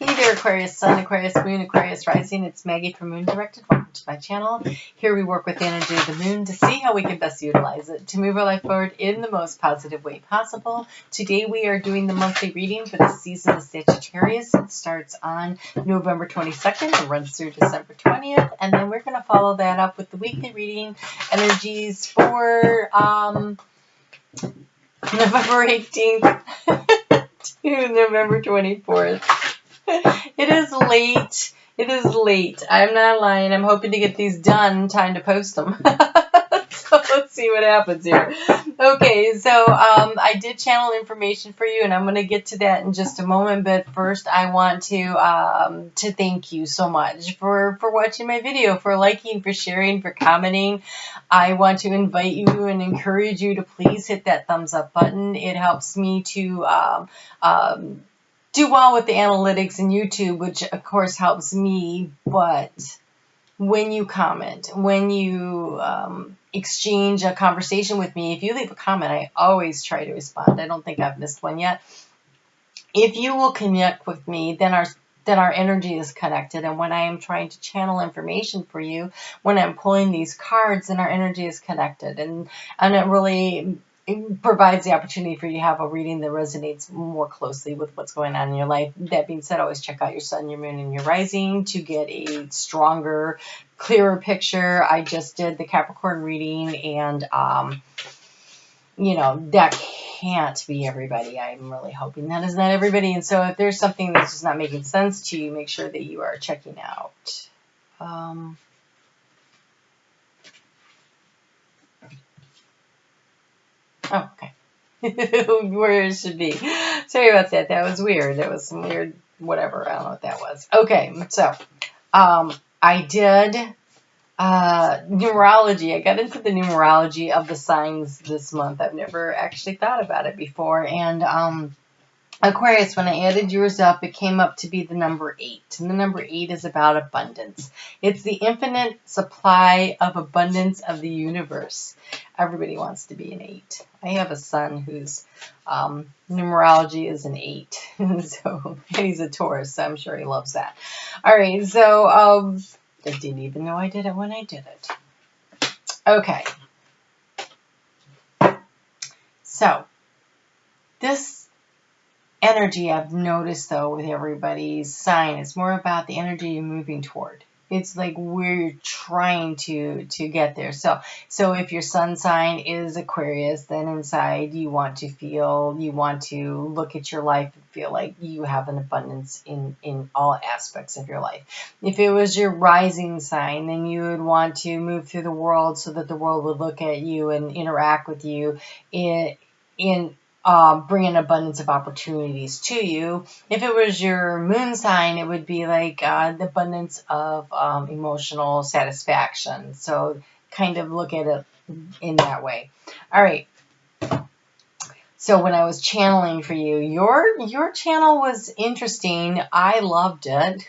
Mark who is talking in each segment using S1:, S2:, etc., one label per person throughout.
S1: Hey there, Aquarius, Sun, Aquarius, Moon, Aquarius, Rising. It's Maggie from Moon Directed. Welcome to my channel. Here we work with the energy of the moon to see how we can best utilize it to move our life forward in the most positive way possible. Today we are doing the monthly reading for the season of Sagittarius. It starts on November 22nd and runs through December 20th. And then we're going to follow that up with the weekly reading energies for November 18th to November 24th. It is late. It is late. I'm not lying. I'm hoping to get these done in time to post them. So let's see what happens here. Okay, so I did channel information for you, and I'm going to get to that in just a moment. But first, I want to thank you so much for watching my video, for liking, for sharing, for commenting. I want to invite you and encourage you to please hit that thumbs up button. It helps me to do well with the analytics in YouTube, which of course helps me. But when you comment, when you exchange a conversation with me, if you leave a comment, I always try to respond. I don't think I've missed one yet. If you will connect with me, then our energy is connected. And when I am trying to channel information for you, when I'm pulling these cards, then our energy is connected. And it really provides the opportunity for you to have a reading that resonates more closely with what's going on in your life. That being said, always check out your sun, your moon, and your rising to get a stronger, clearer picture. I just did the Capricorn reading, and you know, that can't be everybody. I'm really hoping that is not everybody. And so if there's something that's just not making sense to you, make sure that you are checking out. Oh, okay. Where it should be. Sorry about that. That was weird. That was some weird whatever. I don't know what that was. Okay, so I did numerology. I got into the numerology of the signs this month. I've never actually thought about it before. And Aquarius, when I added yours up, it came up to be the number 8. And the number 8 is about abundance. It's the infinite supply of abundance of the universe. Everybody wants to be an 8. I have a son whose numerology is an 8. So, and he's a Taurus, so I'm sure he loves that. All right, so I didn't even know I did it when I did it. Okay. So, this energy I've noticed though with everybody's sign is more about the energy you're moving toward. It's like we're trying to get there. So if your sun sign is Aquarius, then inside you want to look at your life and feel like you have an abundance in all aspects of your life. If it was your rising sign, then you would want to move through the world so that the world would look at you and interact with you in bring an abundance of opportunities to you. If it was your moon sign, it would be like the abundance of emotional satisfaction. So kind of look at it in that way. All right. So when I was channeling for you, your channel was interesting. I loved it.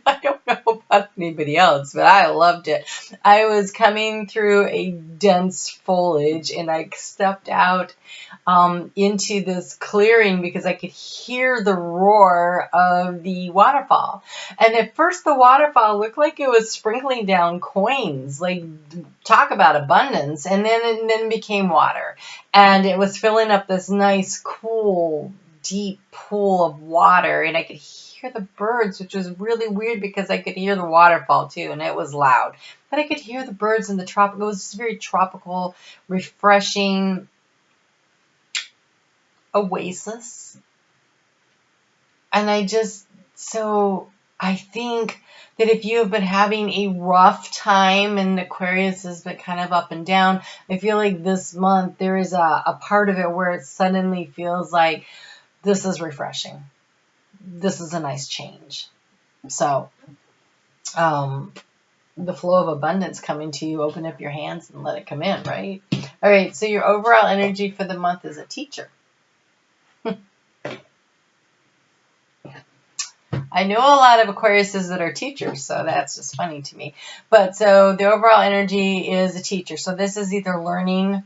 S1: I don't know about anybody else, but I loved it. I was coming through a dense foliage, and I stepped out into this clearing because I could hear the roar of the waterfall. And at first the waterfall looked like it was sprinkling down coins, like talk about abundance, and then it became water. And it was filling up this nice, cool, deep pool of water, and I could hear the birds, which was really weird because I could hear the waterfall too, and it was loud. But I could hear the birds in the tropical. It was very tropical, refreshing oasis. And I think that if you have been having a rough time, and Aquarius has been kind of up and down, I feel like this month there is a part of it where it suddenly feels like this is refreshing. This is a nice change. So the flow of abundance coming to you, open up your hands and let it come in, right? All right, so your overall energy for the month is a teacher. I know a lot of Aquariuses that are teachers, so that's just funny to me. But so the overall energy is a teacher. So this is either learning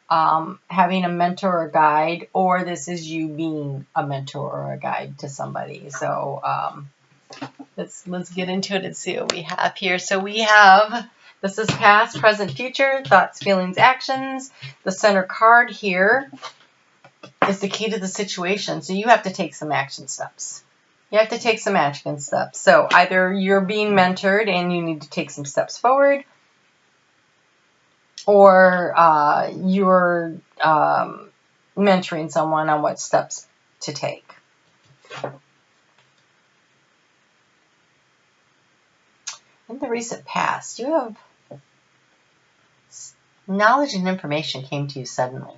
S1: having a mentor or guide, or this is you being a mentor or a guide to somebody. So let's get into it and see what we have here. So we have, this is past, present, future, thoughts, feelings, actions. The center card here is the key to the situation. So you have to take some action steps. You have to take some action steps. So either you're being mentored and you need to take some steps forward, or you're mentoring someone on what steps to take. In the recent past, you have knowledge and information came to you suddenly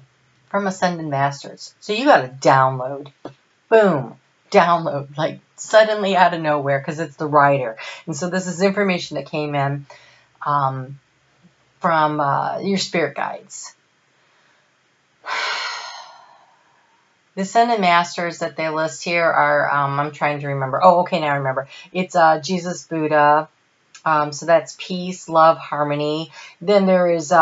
S1: from Ascendant Masters. So you got a download. Boom. Download. Like suddenly out of nowhere, because it's the writer. And so this is information that came in from your spirit guides. The Ascendant Masters that they list here are, I'm trying to remember. Oh, okay, now I remember. It's Jesus, Buddha. So that's peace, love, harmony. Then there is the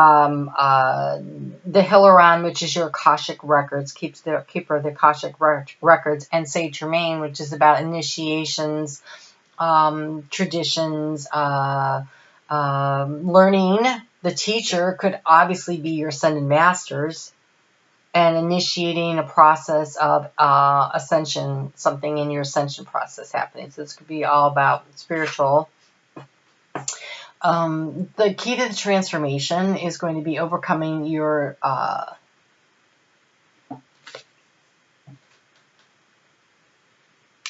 S1: Hilaron, which is your Akashic records, keeper of the Akashic records, and Saint Germain, which is about initiations, traditions, learning. The teacher could obviously be your Ascendant Masters, and initiating a process of ascension, something in your ascension process happening. So this could be all about spiritual. The key to the transformation is going to be overcoming your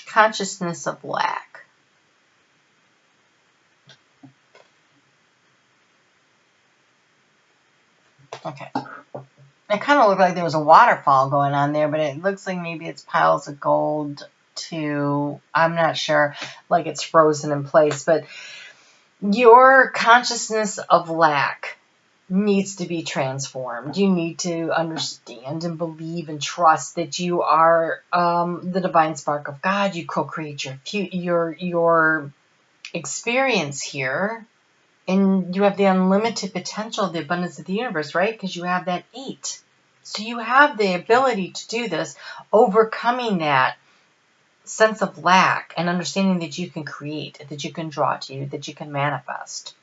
S1: consciousness of lack. Okay. It kind of looked like there was a waterfall going on there, but it looks like maybe it's piles of gold too. I'm not sure, like it's frozen in place, but your consciousness of lack needs to be transformed. You need to understand and believe and trust that you are the divine spark of God. You co-create your experience here, and you have the unlimited potential of the abundance of the universe, right? Because you have that 8. So you have the ability to do this, overcoming that sense of lack and understanding that you can create, that you can draw to you, that you can manifest.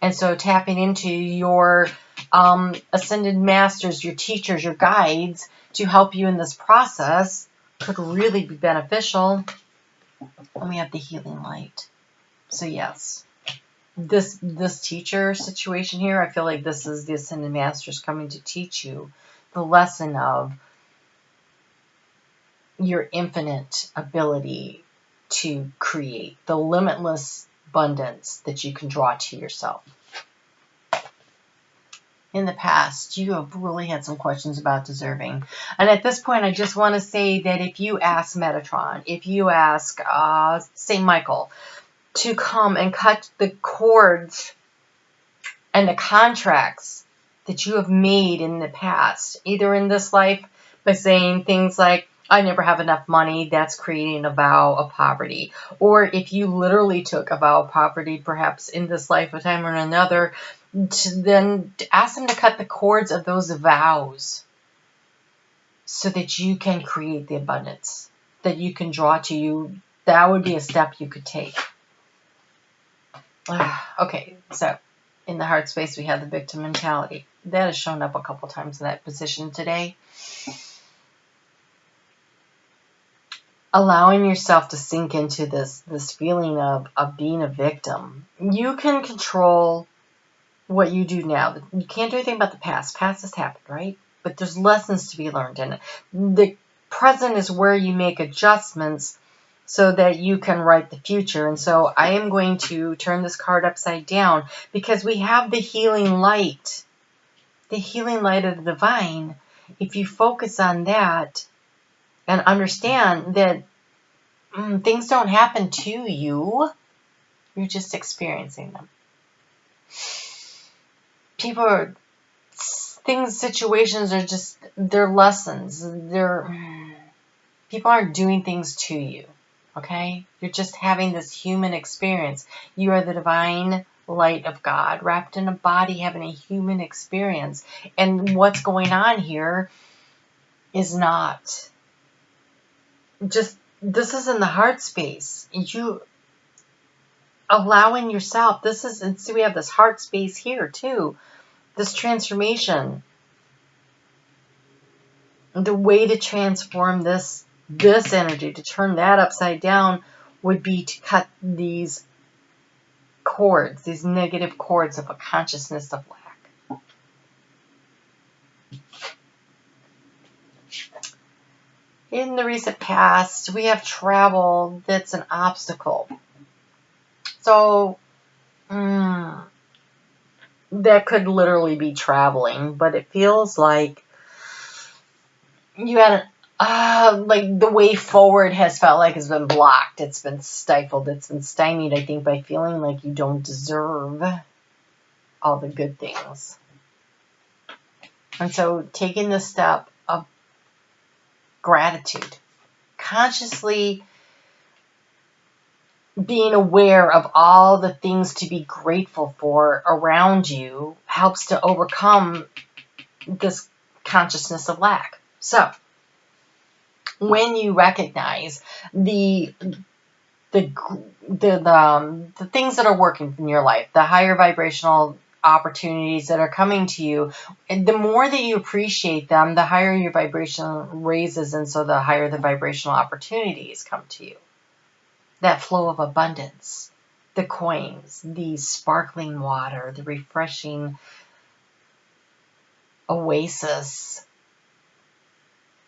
S1: And so tapping into your Ascended Masters, your teachers, your guides to help you in this process could really be beneficial. And we have the healing light. So yes, this teacher situation here, I feel like this is the Ascended Masters coming to teach you the lesson of your infinite ability to create, the limitless abundance that you can draw to yourself. In the past, you have really had some questions about deserving. And at this point, I just want to say that if you ask Metatron, if you ask St. Michael to come and cut the cords and the contracts that you have made in the past, either in this life by saying things like, I never have enough money, that's creating a vow of poverty. Or if you literally took a vow of poverty, perhaps in this lifetime or another, then ask them to cut the cords of those vows so that you can create the abundance that you can draw to you. That would be a step you could take. Okay, so in the heart space, we have the victim mentality. That has shown up a couple times in that position today. Allowing yourself to sink into this feeling of being a victim. You can control what you do now. You can't do anything about the past. Past has happened, right? But there's lessons to be learned in it. The present is where you make adjustments so that you can write the future. And so I am going to turn this card upside down because we have the healing light. The healing light of the divine. If you focus on that and understand that things don't happen to you, you're just experiencing them. Situations are just, they're lessons. People aren't doing things to you, okay? You're just having this human experience. You are the divine light of God, wrapped in a body, having a human experience. And what's going on here is not just, this is in the heart space. You allowing yourself, this is, and see, we have this heart space here too, this transformation. The way to transform this energy, to turn that upside down, would be to cut these cords, these negative cords of a consciousness of lack. In the recent past, we have travel that's an obstacle. So, that could literally be traveling, but it feels like you had like the way forward has felt like it's been blocked. It's been stifled. It's been stymied, I think, by feeling like you don't deserve all the good things. And so taking the step of gratitude, consciously being aware of all the things to be grateful for around you, helps to overcome this consciousness of lack. So, when you recognize the things that are working in your life, the higher vibrational opportunities that are coming to you, and the more that you appreciate them, the higher your vibration raises, and so the higher the vibrational opportunities come to you. That flow of abundance, the coins, the sparkling water, the refreshing oasis.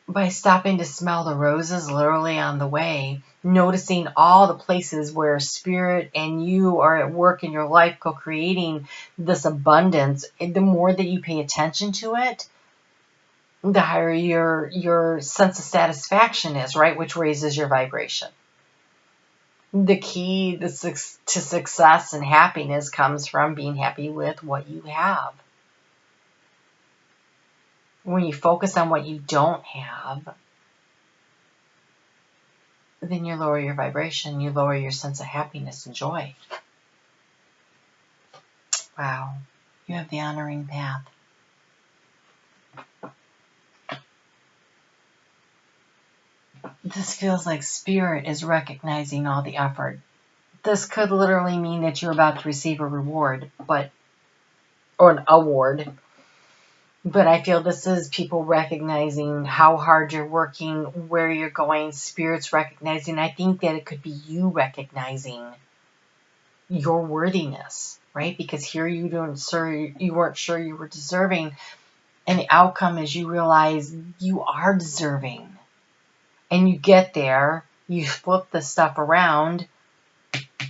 S1: By stopping to smell the roses literally on the way, noticing all the places where spirit and you are at work in your life, co-creating this abundance, and the more that you pay attention to it, the higher your sense of satisfaction is, right? Which raises your vibration. The key to success and happiness comes from being happy with what you have. When you focus on what you don't have, then you lower your vibration, you lower your sense of happiness and joy. Wow, you have the honoring path. This feels like spirit is recognizing all the effort. This could literally mean that you're about to receive a reward, or an award. But I feel this is people recognizing how hard you're working, where you're going, spirits recognizing. I think that it could be you recognizing your worthiness, right? Because here you weren't sure you were deserving. And the outcome is you realize you are deserving. And you get there, you flip the stuff around,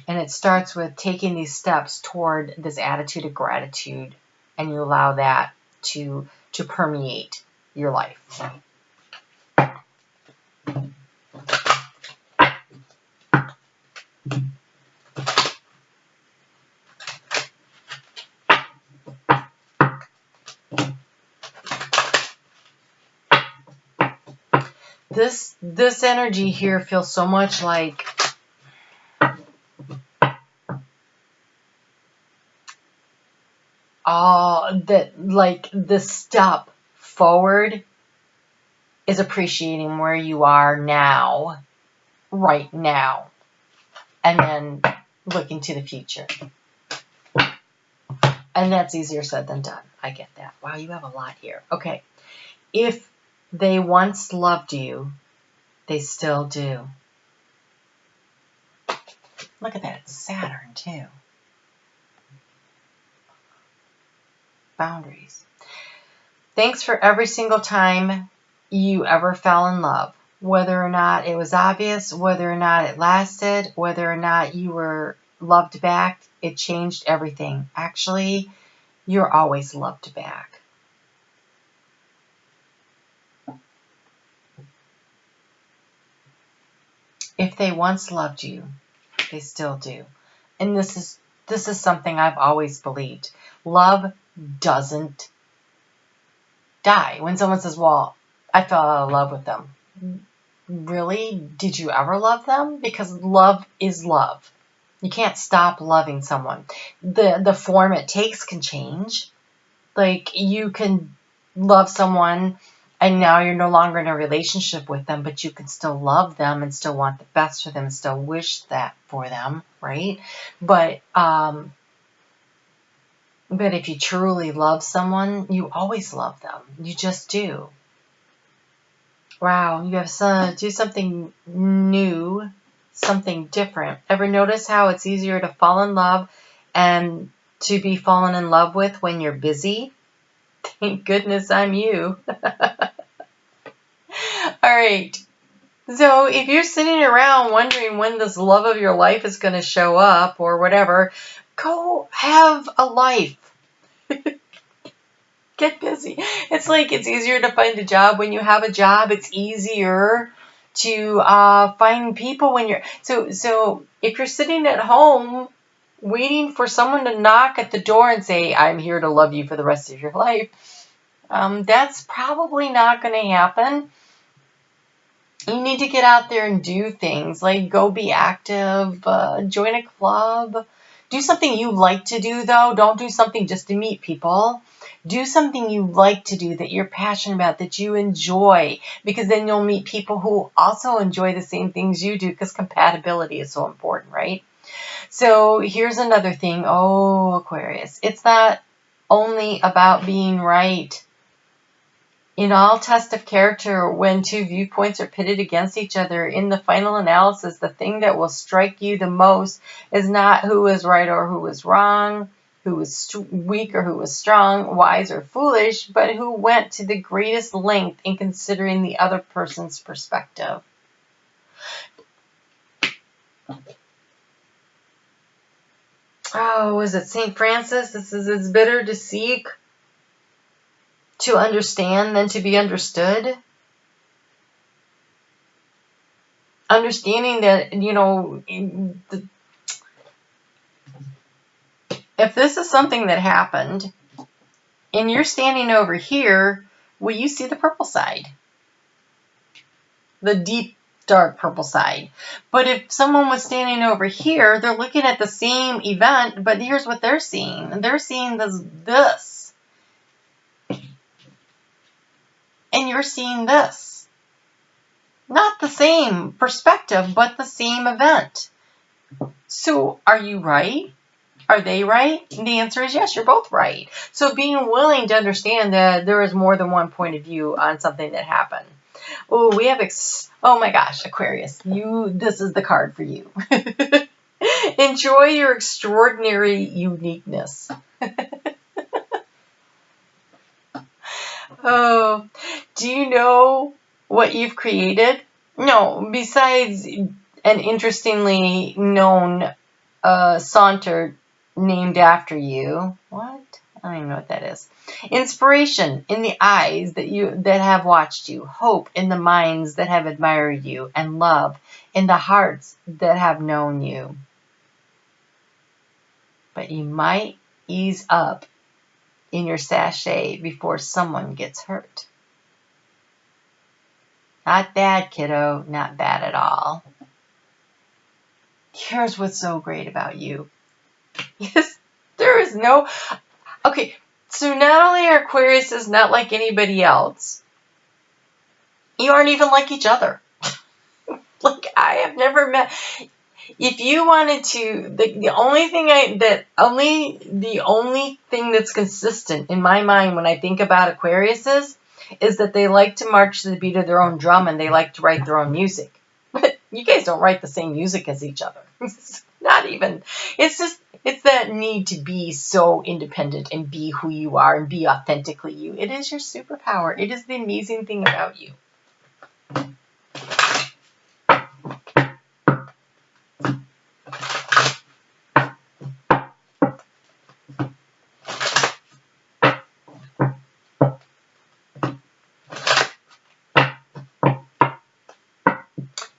S1: and it starts with taking these steps toward this attitude of gratitude, and you allow that to permeate your life. This energy here feels so much like the step forward is appreciating where you are now, right now, and then looking to the future. And that's easier said than done. I get that. Wow, you have a lot here. Okay. If they once loved you, they still do. Look at that. It's Saturn, too. Boundaries. Thanks for every single time you ever fell in love. Whether or not it was obvious, whether or not it lasted, whether or not you were loved back, it changed everything. Actually, you're always loved back. If they once loved you, they still do. And this is something I've always believed. Love doesn't die. When someone says, well, I fell out of love with them. Really? Did you ever love them? Because love is love. You can't stop loving someone. The form it takes can change. Like, you can love someone and now you're no longer in a relationship with them, but you can still love them and still want the best for them and still wish that for them, right? But if you truly love someone, you always love them. You just do. Wow, you have to do something new, something different. Ever notice how it's easier to fall in love and to be fallen in love with when you're busy? Thank goodness I'm you. All right. So if you're sitting around wondering when this love of your life is going to show up or whatever, go have a life. Get busy. It's like it's easier to find a job when you have a job. It's easier to find people when you're... So if you're sitting at home waiting for someone to knock at the door and say, I'm here to love you for the rest of your life, that's probably not going to happen. You need to get out there and do things, like go be active, join a club. Do something you like to do, though. Don't do something just to meet people. Do something you like to do, that you're passionate about, that you enjoy, because then you'll meet people who also enjoy the same things you do, because compatibility is so important, right? So here's another thing. Oh, Aquarius, it's not only about being right. In all tests of character, when two viewpoints are pitted against each other, in the final analysis, the thing that will strike you the most is not who was right or who was wrong, who was weak or who was strong, wise or foolish, but who went to the greatest length in considering the other person's perspective. Oh, was it St. Francis? This is, it's better to seek to understand than to be understood. Understanding that, if this is something that happened and you're standing over here, will you see the purple side? The deep, dark purple side. But if someone was standing over here, they're looking at the same event, but here's what they're seeing. They're seeing this. And you're seeing this. Not the same perspective, but the same event. So are you right? Are they right? And the answer is yes, you're both right. So being willing to understand that there is more than one point of view on something that happened. Oh, we have, oh my gosh, Aquarius, this is the card for you. Enjoy your extraordinary uniqueness. Oh, do you know what you've created? No, besides an interestingly known saunter named after you. What? I don't even know what that is. Inspiration in the eyes that have watched you, hope in the minds that have admired you, and love in the hearts that have known you. But you might ease up in your sachet before someone gets hurt. Not bad, kiddo. Not bad at all. Here's what's so great about you. Yes, there is no... Okay, so not only are Aquariuses not like anybody else, you aren't even like each other. Like, I have never met... If you wanted to... The only thing that's consistent in my mind when I think about Aquariuses is that they like to march to the beat of their own drum and they like to write their own music. But you guys don't write the same music as each other. Not even. It's that need to be so independent and be who you are and be authentically you. It is your superpower. It is the amazing thing about you.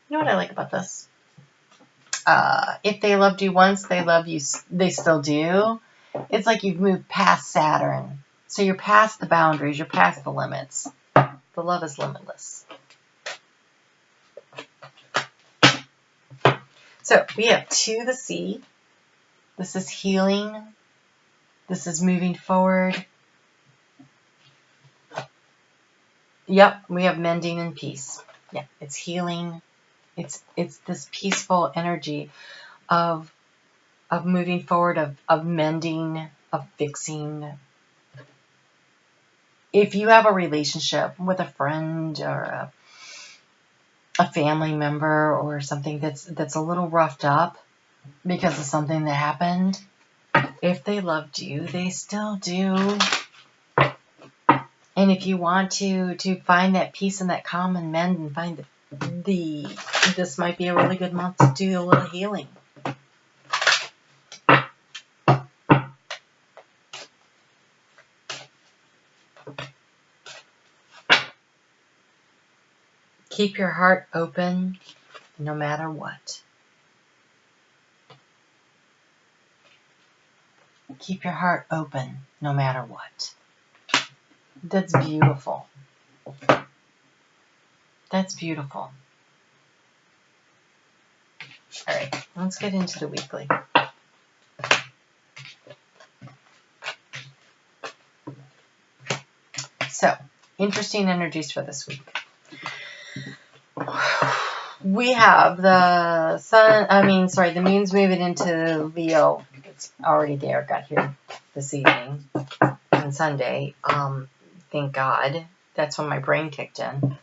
S1: You know what I like about this? If they loved you once, they love you. They still do. It's like you've moved past Saturn. So you're past the boundaries. You're past the limits. The love is limitless. So we have 2 the sea, This is healing. This is moving forward. Yep, we have mending and peace. Yeah, it's healing. It's this peaceful energy of moving forward, of mending, of fixing. If you have a relationship with a friend or a family member or something that's a little roughed up because of something that happened, if they loved you, they still do. And if you want to find that peace and that calm and mend and find this might be a really good month to do a little healing. Keep your heart open no matter what. Keep your heart open no matter what. That's beautiful. That's beautiful. All right, let's get into the weekly. So, interesting energies for this week. We have the moon's moving into Leo. It's already there, got here this evening on Sunday. Thank God. That's when my brain kicked in.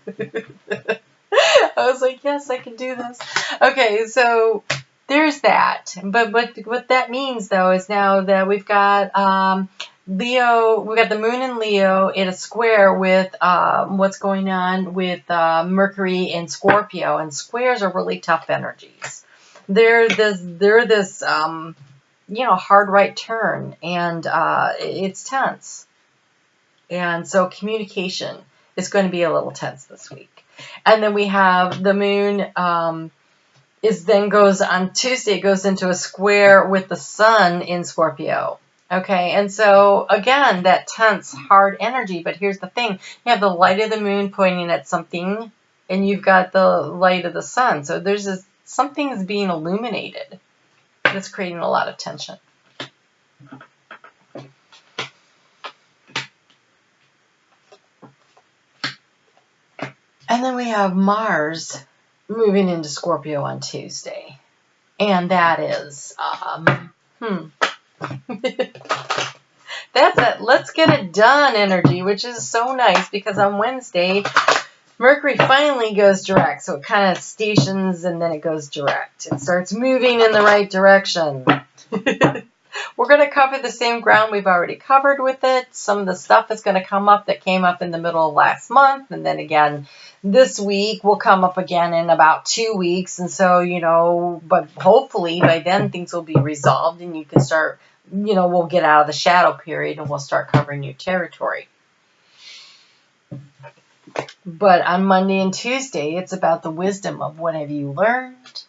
S1: I was like, yes, I can do this. Okay, so there's that. But what that means, though, is now that we've got Leo, we've got the moon in Leo in a square with what's going on with Mercury in Scorpio, and squares are really tough energies. They're this hard right turn, and it's tense, and so communication is going to be a little tense this week. And then we have the moon goes on Tuesday, goes into a square with the sun in Scorpio. Okay, and so again, that tense, hard energy. But here's the thing: you have the light of the moon pointing at something, and you've got the light of the sun. So there's something is being illuminated that's creating a lot of tension. And then we have Mars moving into Scorpio on Tuesday, and that is that's it. Let's get it done energy, which is so nice because on Wednesday, Mercury finally goes direct. So it kind of stations and then it goes direct. It starts moving in the right direction. We're going to cover the same ground we've already covered with it. Some of the stuff is going to come up that came up in the middle of last month. And then again, this week will come up again in about 2 weeks. And so, but hopefully by then things will be resolved and you can start, we'll get out of the shadow period and we'll start covering new territory. But on Monday and Tuesday, it's about the wisdom of what have you learned?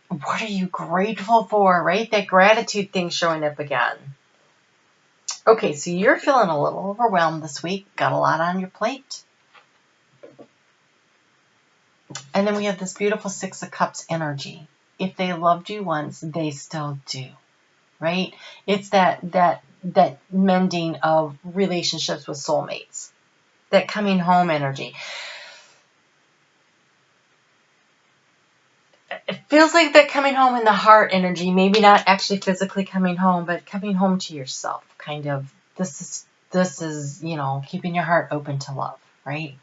S1: What are you grateful for, right? That gratitude thing showing up again. Okay, so you're feeling a little overwhelmed this week. Got a lot on your plate. And then we have this beautiful Six of Cups energy. If they loved you once, they still do, right? It's that mending of relationships with soulmates. That coming home energy. It feels like that coming home in the heart energy, maybe not actually physically coming home, but coming home to yourself. Kind of, this is, keeping your heart open to love, right?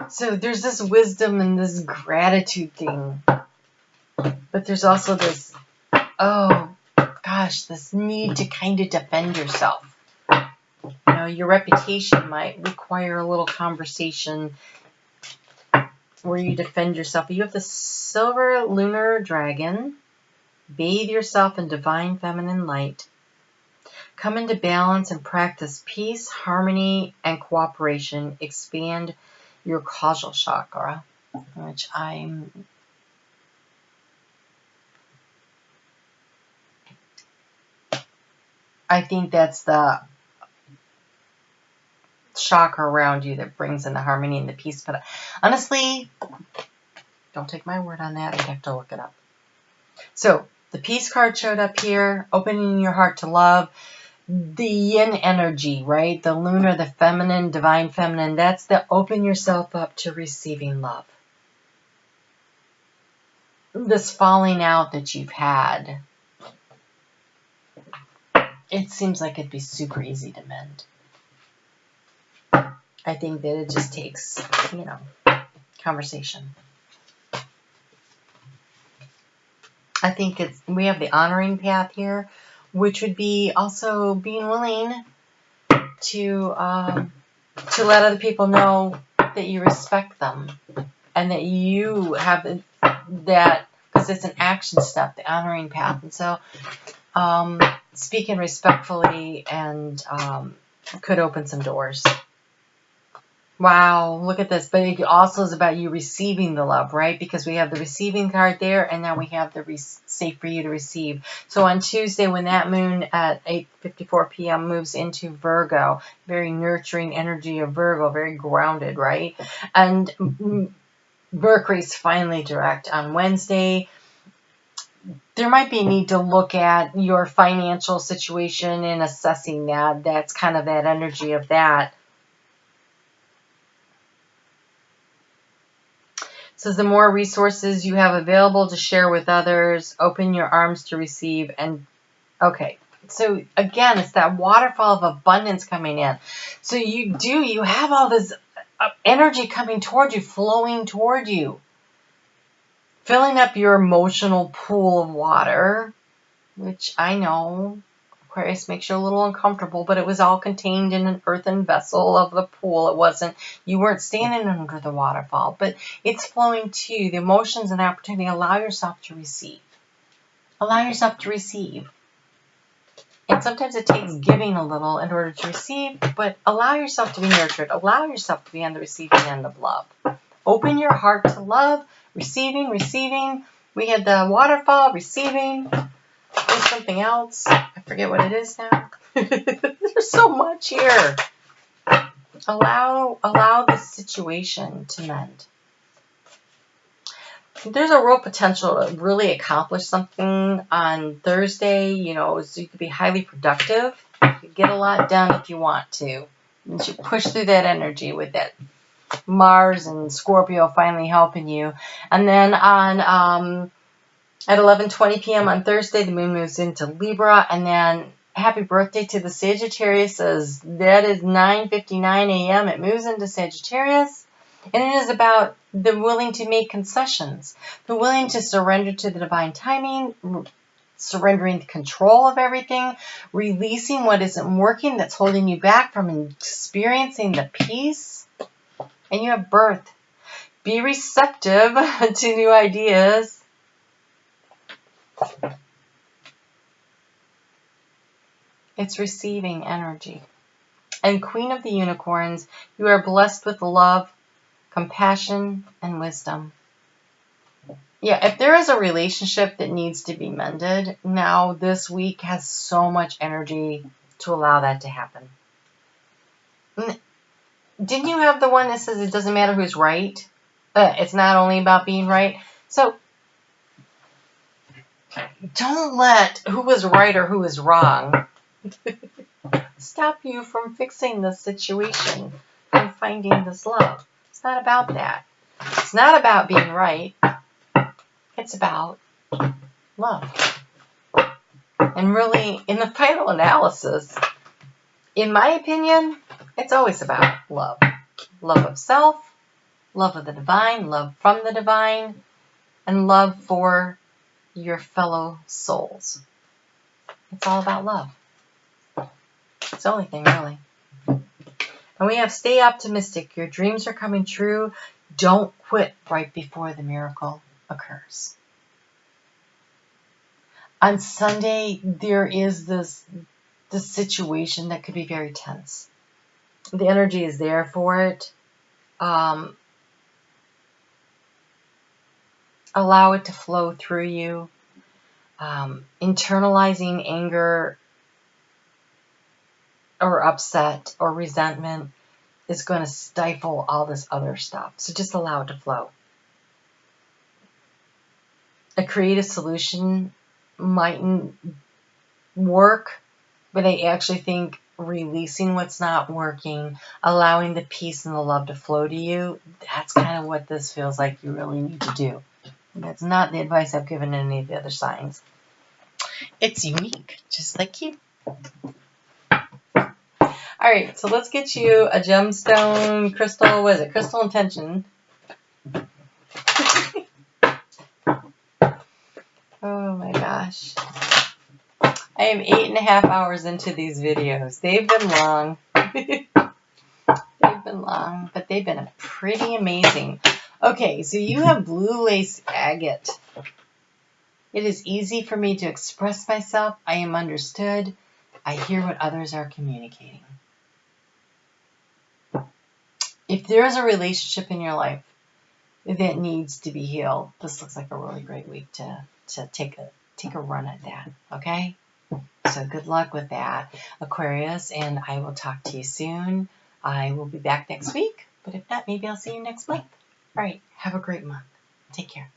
S1: So there's this wisdom and this gratitude thing. But there's also this, this need to kind of defend yourself. Your reputation might require a little conversation where you defend yourself. You have the silver lunar dragon. Bathe yourself in divine feminine light. Come into balance and practice peace, harmony, and cooperation. Expand your causal chakra, which I think that's the chakra around you that brings in the harmony and the peace. But honestly, don't take my word on that. I'd have to look it up. So the peace card showed up here, opening your heart to love. The yin energy, right? The lunar, the feminine, divine feminine, that's the open yourself up to receiving love. This falling out that you've had, it seems like it'd be super easy to mend. I think that it just takes, conversation. I think we have the honoring path here, which would be also being willing to let other people know that you respect them and that you have that, because it's an action step, the honoring path. And so speaking respectfully and could open some doors. Wow, look at this. But it also is about you receiving the love, right? Because we have the receiving card there, and now we have the safe for you to receive. So on Tuesday, when that moon at 8:54 p.m. moves into Virgo, very nurturing energy of Virgo, very grounded, right? And Mercury's finally direct on Wednesday. There might be a need to look at your financial situation and assessing that. That's kind of that energy of that. So the more resources you have available to share with others, open your arms to receive. And okay, so again, it's that waterfall of abundance coming in. So you have all this energy coming toward you, flowing toward you, filling up your emotional pool of water, which I know Aquarius makes you a little uncomfortable, but it was all contained in an earthen vessel of the pool. You weren't standing under the waterfall, but it's flowing to you. The emotions and the opportunity. Allow yourself to receive. Allow yourself to receive. And sometimes it takes giving a little in order to receive, but allow yourself to be nurtured. Allow yourself to be on the receiving end of love. Open your heart to love, receiving. We had the waterfall, receiving. There's something else. I forget what it is now. There's so much here. Allow the situation to mend. There's a real potential to really accomplish something on Thursday. So you could be highly productive. You could get a lot done if you want to. You should push through that energy with that Mars and Scorpio finally helping you. And then at 11:20 p.m. on Thursday, the moon moves into Libra, and then happy birthday to the Sagittarius, as that is 9:59 a.m. It moves into Sagittarius, and it is about the willing to make concessions, the willing to surrender to the divine timing, surrendering the control of everything, releasing what isn't working that's holding you back from experiencing the peace, and you have birth. Be receptive to new ideas. It's receiving energy. And Queen of the Unicorns, you are blessed with love, compassion, and wisdom. Yeah, if there is a relationship that needs to be mended, now this week has so much energy to allow that to happen. Didn't you have the one that says it doesn't matter who's right? It's not only about being right. So don't let who was right or who is wrong stop you from fixing the situation and finding this love. It's not about that. It's not about being right. It's about love. And really, in the final analysis, in my opinion, it's always about love. Love of self, love of the divine, love from the divine, and love for your fellow souls. It's all about love. It's the only thing, really. And we have stay optimistic. Your dreams are coming true. Don't quit right before the miracle occurs. On Sunday, there is this situation that could be very tense. The energy is there for it. Allow it to flow through you. Internalizing anger or upset or resentment is going to stifle all this other stuff. So just allow it to flow. a creative solution mightn't work, but I actually think releasing what's not working, allowing the peace and the love to flow to you, that's kind of what this feels like you really need to do. That's not the advice I've given any of the other signs. It's unique, just like you. All right, so let's get you a gemstone crystal. What is it? Crystal intention. Oh my gosh. I am 8.5 hours into these videos. They've been long. They've been long, but they've been pretty amazing. Okay, so you have blue lace agate. It is easy for me to express myself. I am understood. I hear what others are communicating. If there is a relationship in your life that needs to be healed, this looks like a really great week to take a run at that, okay? So good luck with that, Aquarius, and I will talk to you soon. I will be back next week, but if not, maybe I'll see you next month. All right, have a great month. Take care.